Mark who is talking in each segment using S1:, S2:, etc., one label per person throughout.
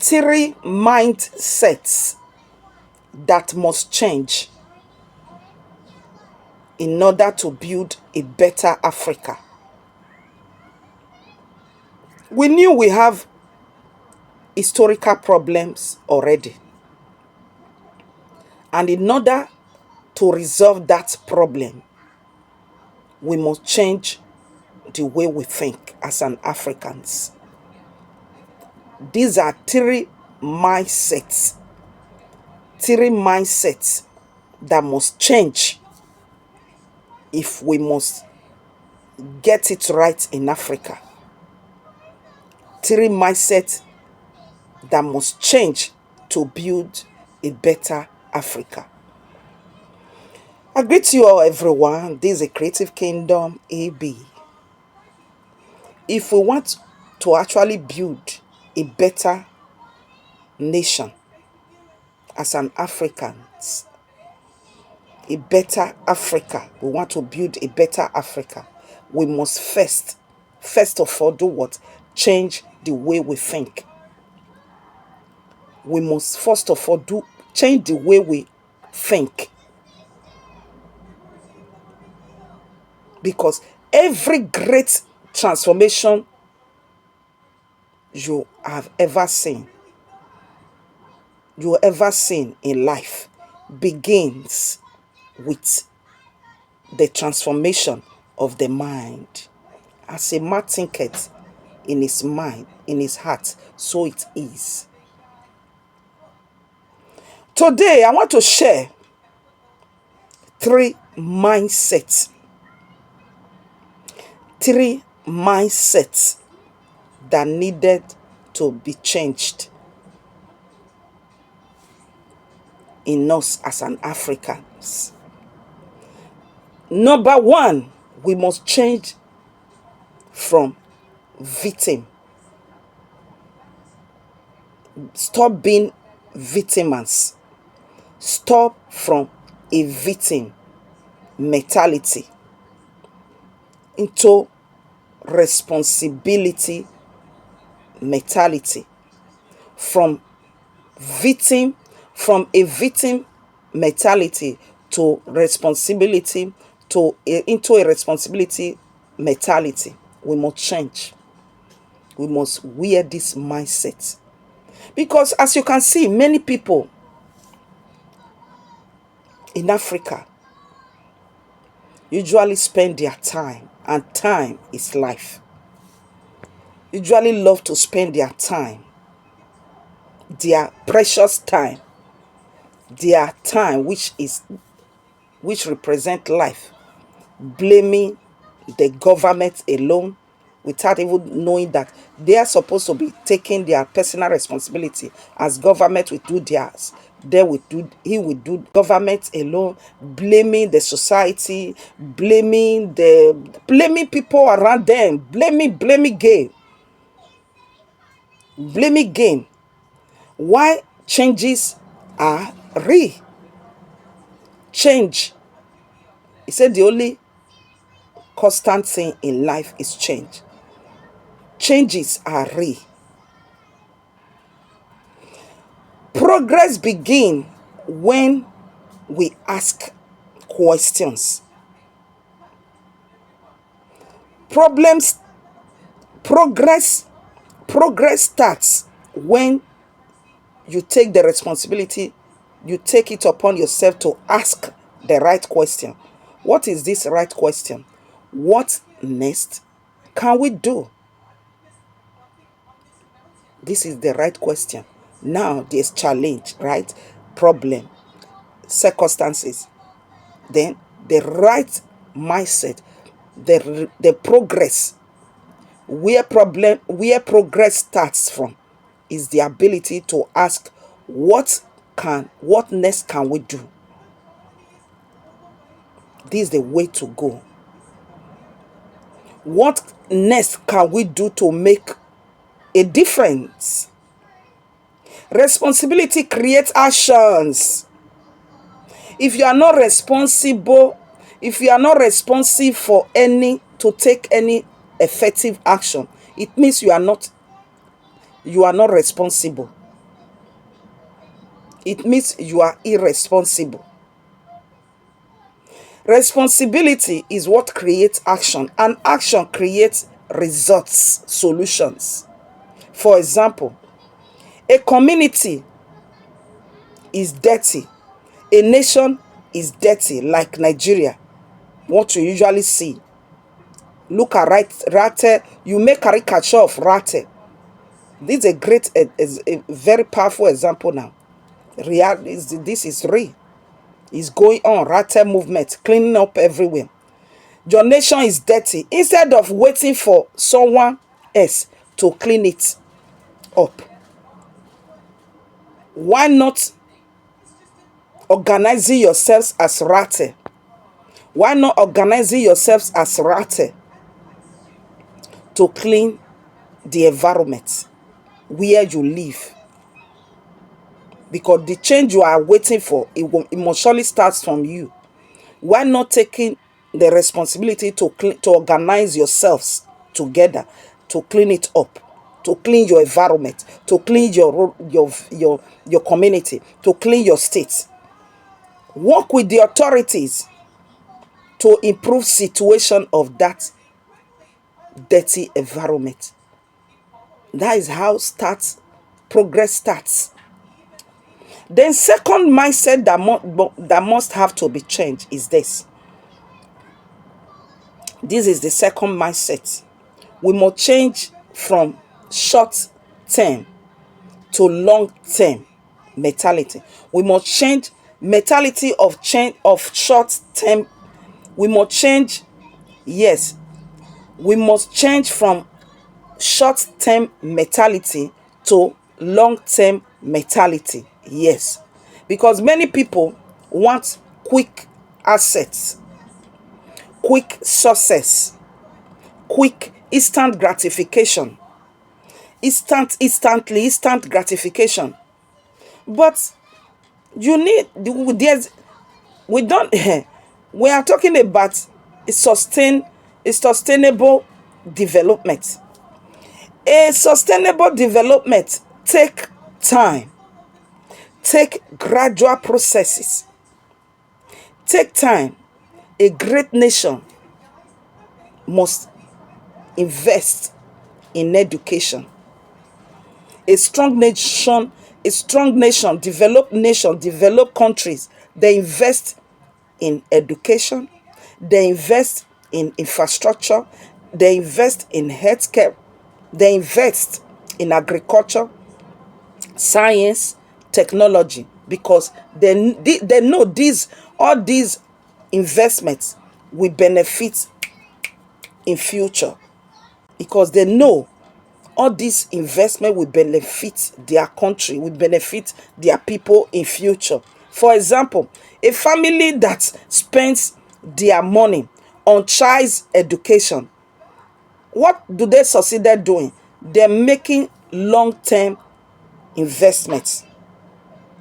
S1: three mindsets that must change in order to build a better Africa. We knew we have historical problems already. And in order to resolve that problem, we must change the way we think as an Africans. These are three mindsets that must change if we must get it right in Africa. Three mindsets that must change to build a better Africa. I greet you all, everyone. This is a Creative Kingdom AB. If we want to actually build a better nation as an Africans, a better Africa, we want to build a better Africa, we must first of all do what? Change the way we think. We must first of all change the way we think. Because every great transformation you have ever seen in life begins with the transformation of the mind. As a man thinketh in his mind, in his heart, so it is. Today, I want to share three mindsets that needed to be changed in us as an Africans. Number one, we must change from victim. Stop being victims. Stop from a victim mentality into responsibility mentality. From a victim mentality to responsibility into a responsibility mentality. We must change. We must wear this mindset. Because as you can see, many people in Africa usually spend their time, and time is life. Usually love to spend their time, their precious time, their time which represent life, blaming the government alone without even knowing that they are supposed to be taking their personal responsibility. As government will do theirs, he will do government alone, blaming the society, blaming people around them, blaming game. Why changes are real? Change. He said the only constant thing in life is change. Changes are real. Progress begins when we ask questions. Progress starts when you take the responsibility, you take it upon yourself to ask the right question. What is this right question? What next can we do? This is the right question. Now there's challenge, right? Problem, circumstances. Then the right mindset, the progress. Where progress starts from is the ability to ask what next can we do? This is the way to go. What next can we do to make a difference? Responsibility creates actions. If you are not responsive to take any effective action, it means you are not responsible. it means you are irresponsible. Responsibility is what creates action, and action creates results, solutions. For example, a community is dirty, a nation is dirty, like Nigeria, what you usually see. Look at Rate, you make caricature of Rate. This is a great, is a very powerful example now. This is real. It's going on, Rate movement, cleaning up everywhere. Your nation is dirty. Instead of waiting for someone else to clean it up, why not organizing yourselves as Rate? Why not organizing yourselves as Rate to clean the environment where you live? Because the change you are waiting for, it must surely start from you. Why not taking the responsibility to organize yourselves together to clean it up, to clean your environment, to clean your community, to clean your state? Work with the authorities to improve situation of that dirty environment. That is how progress starts. Then second mindset that must have to be changed is this. This is the second mindset. We must change from short term to long term mentality. We must change mentality of short term. We must change, yes, we must change from short term mentality to long term mentality. Yes, because many people want quick assets, quick success, quick instant gratification, instant gratification. But you need, there's, we don't, we are talking about a sustainable development. A sustainable development take time, take gradual processes, take time. A great nation must invest in education. A strong nation, developed countries, they invest in education, they invest in infrastructure, they invest in healthcare, they invest in agriculture, science, technology, because they know all these investments will benefit in future, because they know all this investment will benefit their country, will benefit their people in future. For example, a family that spends their money on child's education, what do they succeed at doing? They're making long-term investments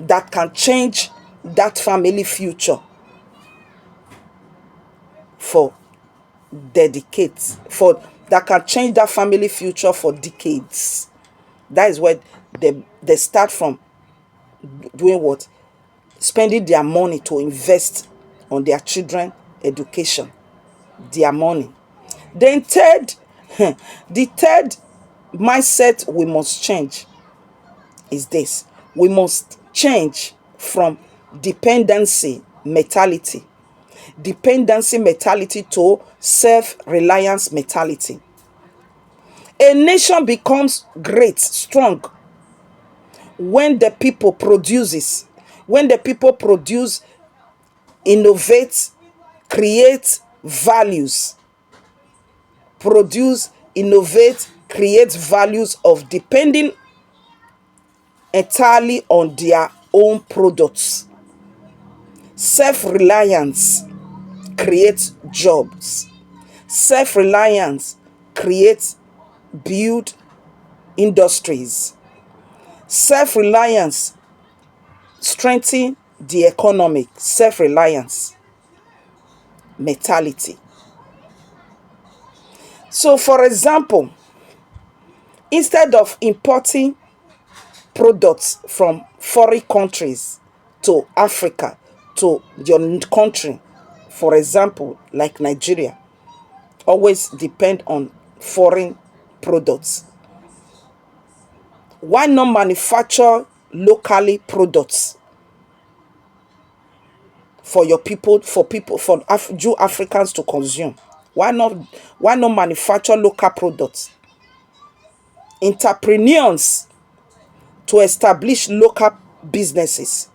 S1: that can change that family future for decades, that can change that family future for decades. That is where they start from, doing what? Spending their money to invest on their children education, their money. Then the third mindset we must change is this. We must change from dependency mentality to self-reliance mentality. A nation becomes great, strong, when the people produce, innovate, create values, create values of depending entirely on their own products. Self-reliance creates jobs. Self-reliance creates build industries. Self-reliance strengthen the economic. Self-reliance mentality. So, for example, instead of importing products from foreign countries to Africa, to your country. For example, like Nigeria, always depend on foreign products. Why not manufacture locally products for your people, for Jew Africans to consume? Why not manufacture local products? Entrepreneurs to establish local businesses,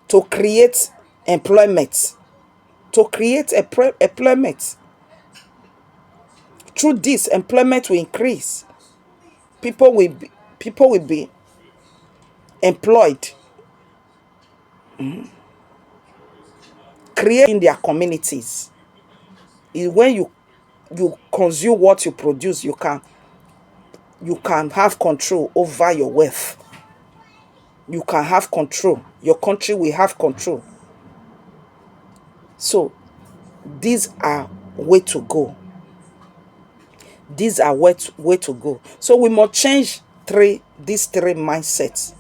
S1: to create employment, employment. Through this, employment will increase. People will be employed, creating their communities. When you consume what you produce, you can have control over your wealth. You can have control. Your country will have control. So these are way to go. These are way to go. So we must change these three mindsets.